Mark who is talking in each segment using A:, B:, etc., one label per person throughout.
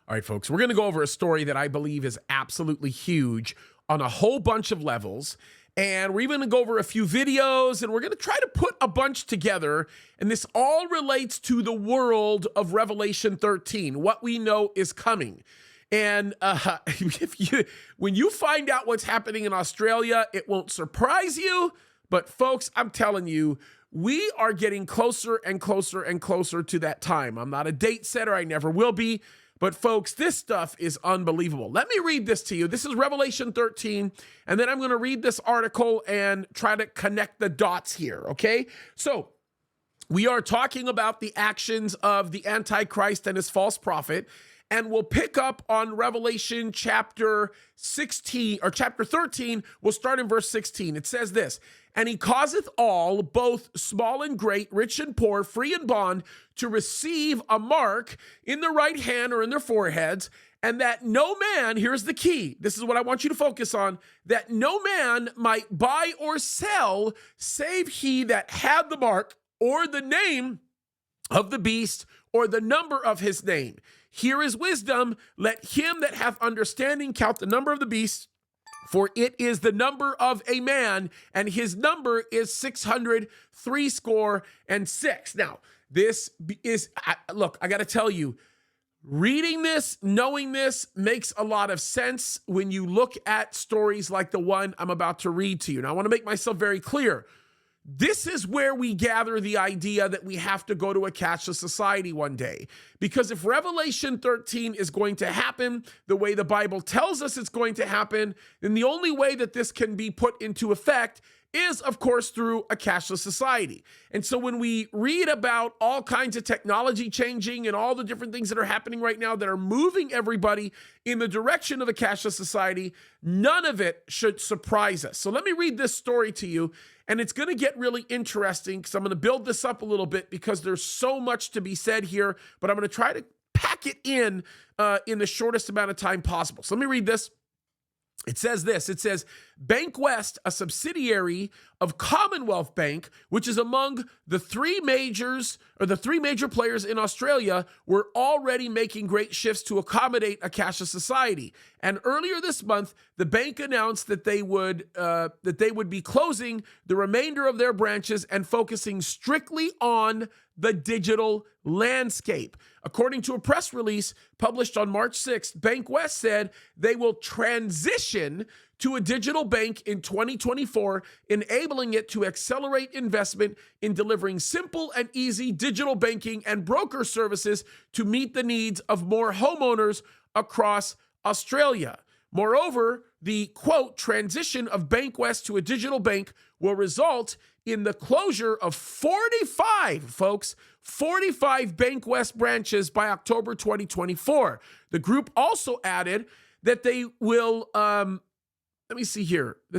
A: All right, folks, we're going to go over a story that I believe is absolutely huge on a whole bunch of levels. And we're even going to go over a few videos, and we're going to try to put a bunch together. And this all relates to the world of Revelation 13, what we know is coming. And when you find out what's happening in Australia, it won't surprise you. But folks, I'm telling you, we are getting closer and closer and closer to that time. I'm not a date setter. I never will be. But folks, this stuff is unbelievable. Let me read this to you. This is Revelation 13, and then I'm going to read this article and try to connect the dots here, okay? So we are talking about the actions of the antichrist and his false prophet, and we'll pick up on Revelation chapter 16, or chapter 13. We'll start in verse 16. It says this, "And he causeth all, both small and great, rich and poor, free and bond, to receive a mark in their right hand or in their foreheads, and that no man," here's the key, this is what I want you to focus on, "that no man might buy or sell, save he that had the mark, or the name of the beast, or the number of his name. Here is wisdom. Let him that hath understanding count the number of the beast, for it is the number of a man, and his number is 666. Now, this is, look, I got to tell you, reading this, knowing this makes a lot of sense when you look at stories like the one I'm about to read to you. Now, I want to make myself very clear. This is where we gather the idea that we have to go to a cashless society one day. Because if Revelation 13 is going to happen the way the Bible tells us it's going to happen, then the only way that this can be put into effect is, of course, through a cashless society. And so when we read about all kinds of technology changing and all the different things that are happening right now that are moving everybody in the direction of a cashless society, none of it should surprise us. So let me read this story to you, and it's going to get really interesting because I'm going to build this up a little bit because there's so much to be said here, but I'm going to try to pack it in the shortest amount of time possible. So let me read this. It says this, it says, Bankwest, a subsidiary of Commonwealth Bank, which is among the three major players in Australia, were already making great shifts to accommodate a cashless society. And earlier this month, the bank announced that they would be closing the remainder of their branches and focusing strictly on the digital landscape. According to a press release published on March 6th, Bankwest said they will transition to a digital bank in 2024, enabling it to accelerate investment in delivering simple and easy digital banking and broker services to meet the needs of more homeowners across Australia. Moreover, the, quote, transition of Bankwest to a digital bank will result in the closure of 45 Bankwest branches by October 2024. The group also added that they will, that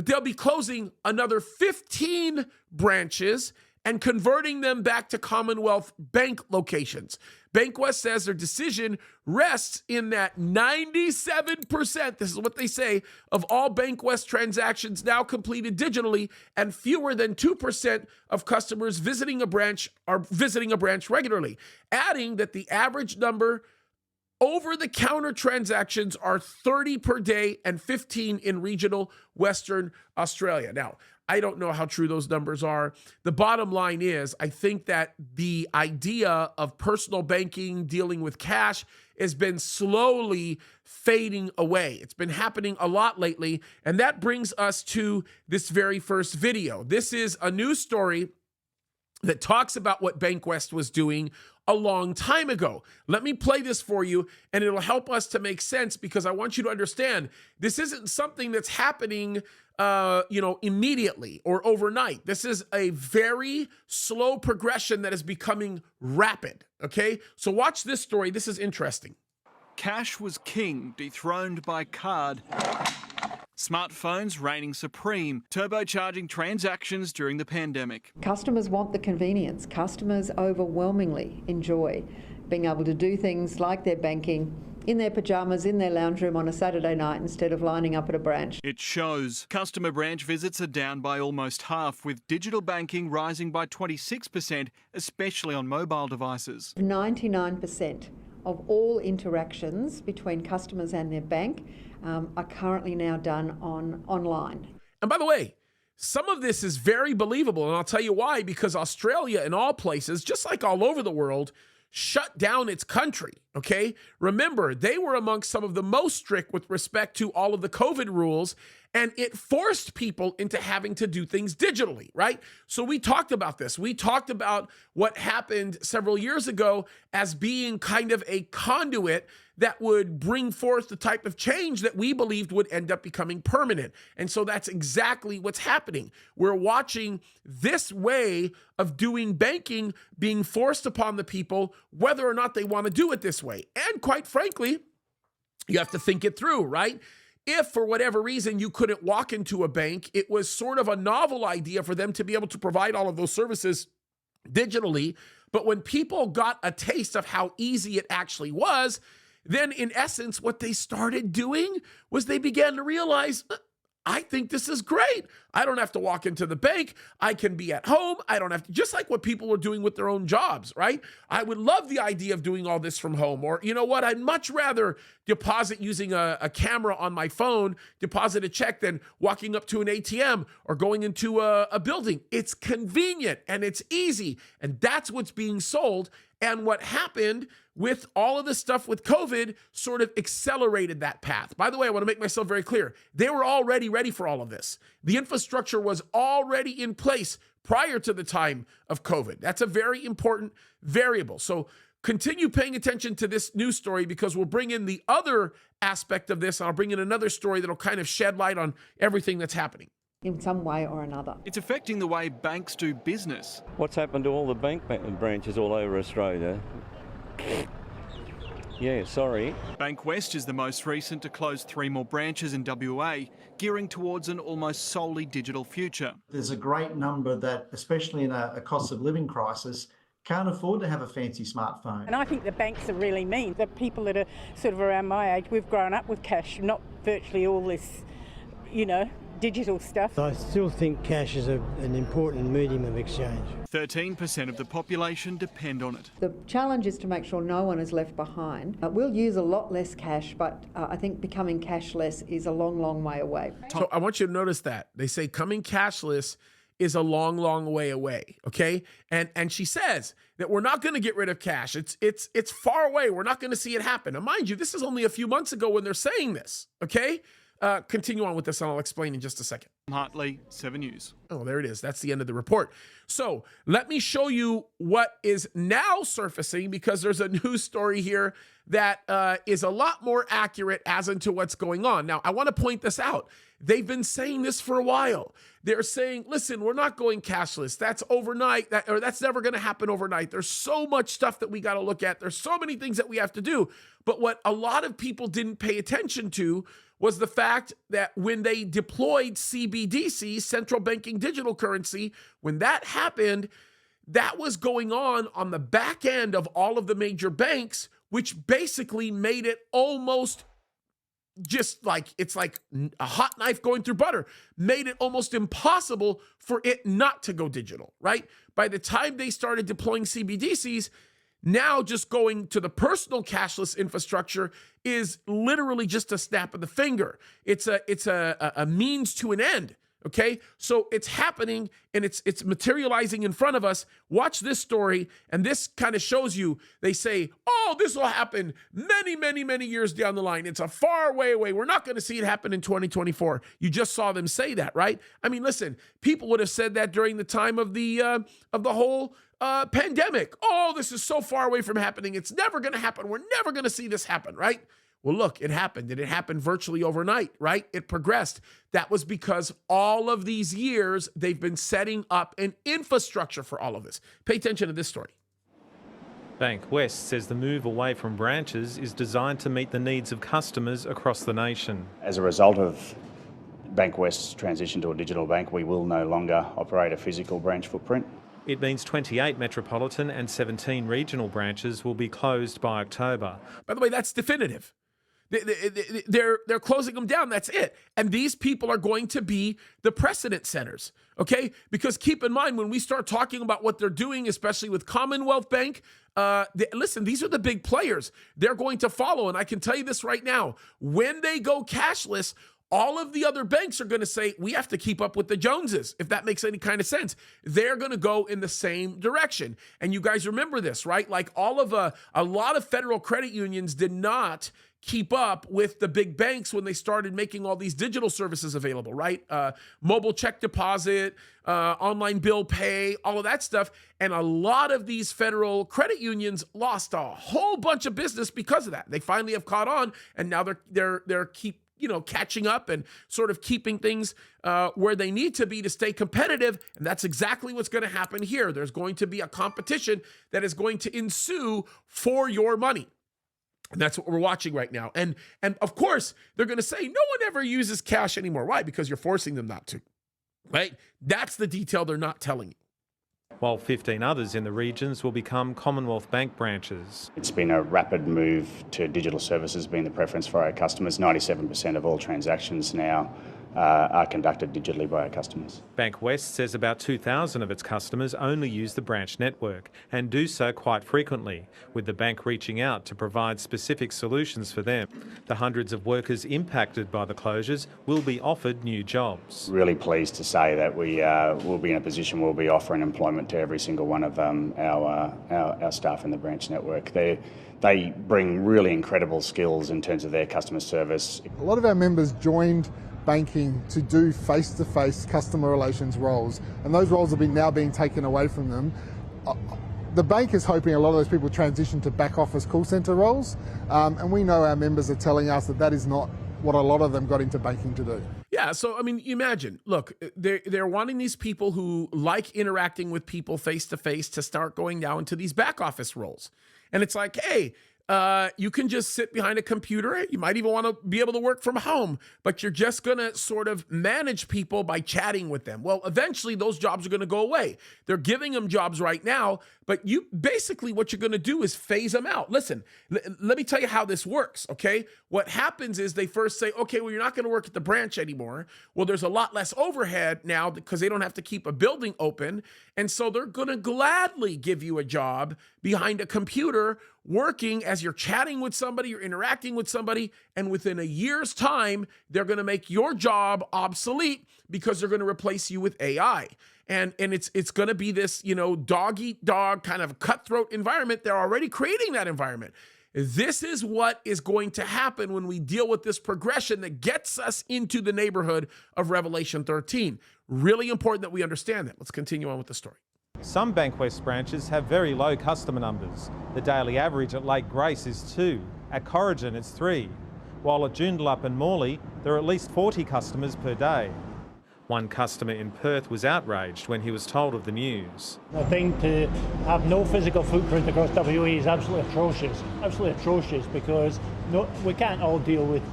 A: they'll be closing another 15 branches and converting them back to Commonwealth Bank locations. Bankwest says their decision rests in that 97%, this is what they say, of all Bankwest transactions now completed digitally, and fewer than 2% of customers visiting a branch are visiting a branch regularly, adding that the average number over-the-counter transactions are 30 per day and 15 in regional Western Australia. Now, I don't know how true those numbers are. The bottom line is, I think that the idea of personal banking, dealing with cash, has been slowly fading away. It's been happening a lot lately, and that brings us to this very first video. This is a news story that talks about what Bankwest was doing a long time ago. Let me play this for you, and it'll help us to make sense, because I want you to understand this isn't something that's happening immediately or overnight. This is a very slow progression that is becoming rapid, okay? So watch this story. This is interesting.
B: Cash was king, dethroned by card. Smartphones reigning supreme, turbocharging transactions during the pandemic.
C: Customers want the convenience. Customers overwhelmingly enjoy being able to do things like their banking in their pyjamas, in their lounge room on a Saturday night instead of lining up at a branch.
B: It shows. Customer branch visits are down by almost half, with digital banking rising by 26%, especially on mobile devices.
C: 99% of all interactions between customers and their bank are currently now done online.
A: And by the way, some of this is very believable, and I'll tell you why, because Australia, in all places, just like all over the world, shut down its country, okay? Remember, they were amongst some of the most strict with respect to all of the COVID rules, and it forced people into having to do things digitally, right? So we talked about this. We talked about what happened several years ago as being kind of a conduit that would bring forth the type of change that we believed would end up becoming permanent. And so that's exactly what's happening. We're watching this way of doing banking being forced upon the people, whether or not they want to do it this way. And quite frankly, you have to think it through, right? If for whatever reason you couldn't walk into a bank, it was sort of a novel idea for them to be able to provide all of those services digitally. But when people got a taste of how easy it actually was, then in essence, what they started doing was they began to realize, I think this is great. I don't have to walk into the bank. I can be at home. I don't have to, just like what people are doing with their own jobs, right? I would love the idea of doing all this from home. Or you know what? I'd much rather deposit using a camera on my phone, deposit a check than walking up to an ATM or going into a building. It's convenient and it's easy. And that's what's being sold. And what happened with all of this stuff with COVID sort of accelerated that path. By the way, I want to make myself very clear. They were already ready for all of this. The infrastructure was already in place prior to the time of COVID. That's a very important variable. So continue paying attention to this news story because we'll bring in the other aspect of this. And I'll bring in another story that'll kind of shed light on everything that's happening.
C: In some way or another.
B: It's affecting the way banks do business.
D: What's happened to all the bank branches all over Australia? Yeah, sorry.
B: Bankwest is the most recent to close 3 more branches in WA, gearing towards an almost solely digital future.
E: There's a great number that, especially in a cost of living crisis, can't afford to have a fancy smartphone.
F: And I think the banks are really mean. The people that are sort of around my age, we've grown up with cash, not virtually all this, digital stuff.
G: I still think cash is an important medium of exchange.
B: 13% of the population depend on it.
C: The challenge is to make sure no one is left behind. We'll use a lot less cash, but I think becoming cashless is a long, long way away.
A: So I want you to notice that. They say coming cashless is a long, long way away, okay? And she says that we're not going to get rid of cash. It's far away. We're not going to see it happen. Now, mind you, this is only a few months ago when they're saying this, okay? Continue on with this and I'll explain in just a second.
B: Hartley, 7 News.
A: Oh, there it is. That's the end of the report. So let me show you what is now surfacing because there's a news story here that is a lot more accurate as into what's going on. Now, I want to point this out. They've been saying this for a while. They're saying, listen, we're not going cashless. That's overnight, or that's never going to happen overnight. There's so much stuff that we got to look at. There's so many things that we have to do. But what a lot of people didn't pay attention to was the fact that when they deployed CBDCs, central banking digital currency, when that happened, that was going on the back end of all of the major banks, which basically made it almost just like, it's like a hot knife going through butter, made it almost impossible for it not to go digital, right? By the time they started deploying CBDCs, now just going to the personal cashless infrastructure is literally just a snap of the finger. It's a means to an end. Okay, so it's happening and it's materializing in front of us. Watch this story, and this kind of shows you. They say, "Oh, this will happen many, many, many years down the line. It's a far way away. We're not going to see it happen in 2024." You just saw them say that, right? I mean, listen, people would have said that during the time of the whole pandemic. Oh, this is so far away from happening. It's never going to happen. We're never going to see this happen, right? Well, look, it happened. And it happened virtually overnight, right? It progressed. That was because all of these years, they've been setting up an infrastructure for all of this. Pay attention to this story.
H: Bankwest says the move away from branches is designed to meet the needs of customers across the nation.
I: As a result of Bankwest's transition to a digital bank, we will no longer operate a physical branch footprint.
H: It means 28 metropolitan and 17 regional branches will be closed by October.
A: By the way, that's definitive. They're closing them down. That's it. And these people are going to be the precedent setters, okay? Because keep in mind, when we start talking about what they're doing, especially with Commonwealth Bank, listen, these are the big players. They're going to follow. And I can tell you this right now, when they go cashless, all of the other banks are going to say, we have to keep up with the Joneses, if that makes any kind of sense. They're going to go in the same direction. And you guys remember this, right? Like a lot of federal credit unions did not keep up with the big banks when they started making all these digital services available, right? Mobile check deposit, online bill pay, all of that stuff. And a lot of these federal credit unions lost a whole bunch of business because of that. They finally have caught on, and now they're catching up and sort of keeping things where they need to be to stay competitive. And that's exactly what's going to happen here. There's going to be a competition that is going to ensue for your money. And that's what we're watching right now. And of course, they're going to say, no one ever uses cash anymore. Why? Because you're forcing them not to, right? That's the detail they're not telling you.
H: While 15 others in the regions will become Commonwealth Bank branches.
I: It's been a rapid move to digital services being the preference for our customers. 97% of all transactions now are conducted digitally by our customers.
H: Bankwest says about 2,000 of its customers only use the branch network and do so quite frequently, with the bank reaching out to provide specific solutions for them. The hundreds of workers impacted by the closures will be offered new jobs.
I: Really pleased to say that we will be in a position where we'll be offering employment to every single one of our staff in the branch network. They bring really incredible skills in terms of their customer service.
J: A lot of our members joined banking to do face-to-face customer relations roles, and those roles have now being taken away from them. The bank is hoping a lot of those people transition to back office call centre roles, and we know our members are telling us that is not what a lot of them got into banking to do.
A: Yeah, so I mean, imagine, look, they're wanting these people who like interacting with people face-to-face to start going down into these back office roles. And it's like, hey, you can just sit behind a computer. You might even want to be able to work from home, but you're just going to sort of manage people by chatting with them. Well, eventually those jobs are going to go away. They're giving them jobs right now, but you basically what you're going to do is phase them out. Listen, let me tell you how this works, okay? What happens is they first say, okay, well, you're not going to work at the branch anymore. Well, there's a lot less overhead now because they don't have to keep a building open. And so they're going to gladly give you a job behind a computer working as you're chatting with somebody, you're interacting with somebody, and within a year's time, they're going to make your job obsolete because they're going to replace you with AI. And it's going to be this, dog eat dog kind of cutthroat environment. They're already creating that environment. This is what is going to happen when we deal with this progression that gets us into the neighborhood of Revelation 13. Really important that we understand that. Let's continue on with the story.
H: Some Bankwest branches have very low customer numbers. The daily average at Lake Grace is 2. At Corrigan, it's 3. While at Joondalup and Morley, there are at least 40 customers per day. One customer in Perth was outraged when he was told of the news.
K: I think to have no physical footprint across WA is absolutely atrocious because we can't all deal with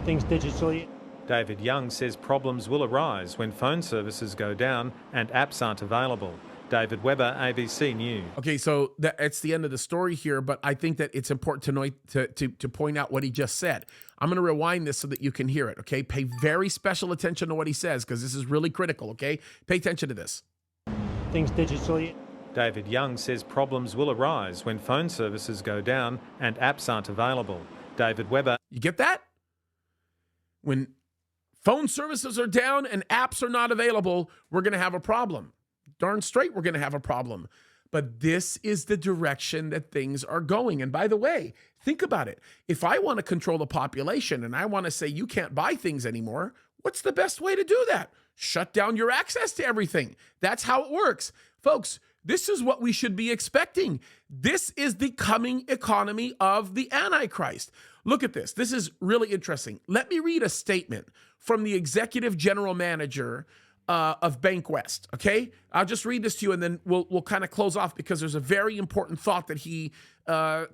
K: things digitally.
H: David Young says problems will arise when phone services go down and apps aren't available. David Webber, ABC News.
A: Okay, so it's the end of the story here, but I think that it's important to point out what he just said. I'm going to rewind this so that you can hear it, okay? Pay very special attention to what he says because this is really critical, okay? Pay attention to this.
K: Things digitally.
H: David Young says problems will arise when phone services go down and apps aren't available. David Webber.
A: You get that? When phone services are down and apps are not available, we're going to have a problem. Darn straight we're going to have a problem. But this is the direction that things are going. And by the way, think about it. If I want to control the population and I want to say you can't buy things anymore, what's the best way to do that? Shut down your access to everything. That's how it works. Folks, this is what we should be expecting. This is the coming economy of the Antichrist. Look at this. This is really interesting. Let me read a statement from the executive general manager of Bankwest, okay? I'll just read this to you and then we'll kind of close off because there's a very important thought that he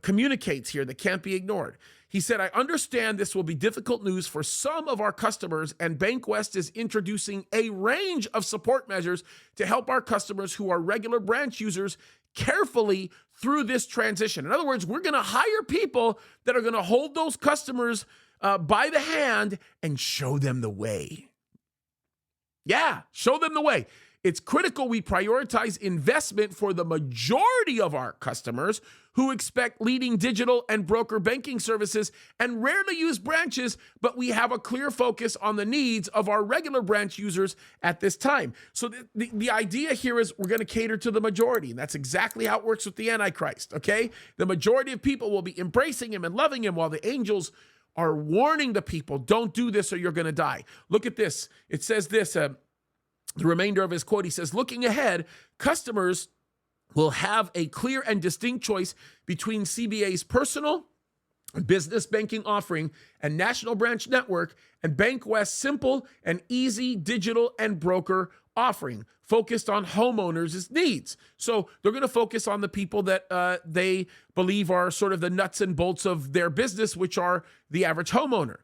A: communicates here that can't be ignored. He said, I understand this will be difficult news for some of our customers, and Bankwest is introducing a range of support measures to help our customers who are regular branch users carefully through this transition. In other words, we're going to hire people that are going to hold those customers by the hand and show them the way. Yeah, show them the way. It's critical we prioritize investment for the majority of our customers who expect leading digital and broker banking services and rarely use branches, but we have a clear focus on the needs of our regular branch users at this time. So the idea here is we're going to cater to the majority, and that's exactly how it works with the Antichrist, okay? The majority of people will be embracing him and loving him while the angels are warning the people, don't do this or you're going to die. Look at this. It says this, the remainder of his quote, he says, looking ahead, customers will have a clear and distinct choice between CBA's personal business banking offering and national branch network and Bankwest's simple and easy digital and broker offering focused on homeowners' needs. So they're going to focus on the people that they believe are sort of the nuts and bolts of their business, which are the average homeowner.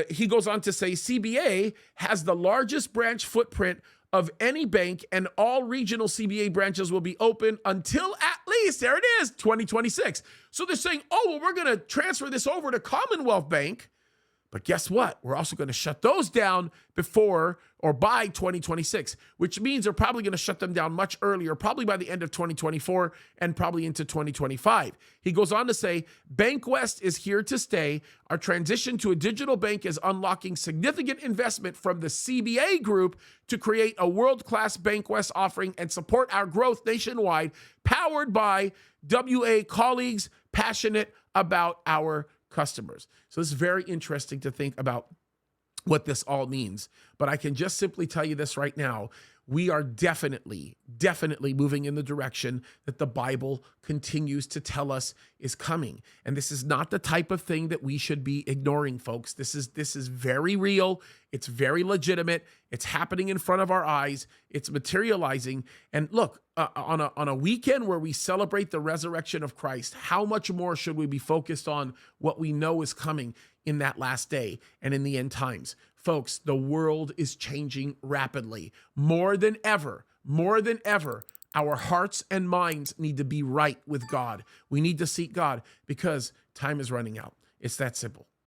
A: He goes on to say CBA has the largest branch footprint of any bank, and all regional CBA branches will be open until at least, there it is, 2026. So they're saying, oh, well, we're going to transfer this over to Commonwealth Bank. But guess what? We're also going to shut those down before or by 2026, which means they're probably going to shut them down much earlier, probably by the end of 2024 and probably into 2025. He goes on to say, Bankwest is here to stay. Our transition to a digital bank is unlocking significant investment from the CBA group to create a world-class Bankwest offering and support our growth nationwide, powered by WA colleagues passionate about our customers. So it's very interesting to think about what this all means. But I can just simply tell you this right now. We are definitely moving in the direction that the Bible continues to tell us is coming. And this is not the type of thing that we should be ignoring, folks. This is very real. It's very legitimate. It's happening in front of our eyes. It's materializing. And look, on a weekend where we celebrate the resurrection of Christ, how much more should we be focused on what we know is coming in that last day and in the end times? Folks, the world is changing rapidly. More than ever, our hearts and minds need to be right with God. We need to seek God because time is running out. It's that simple.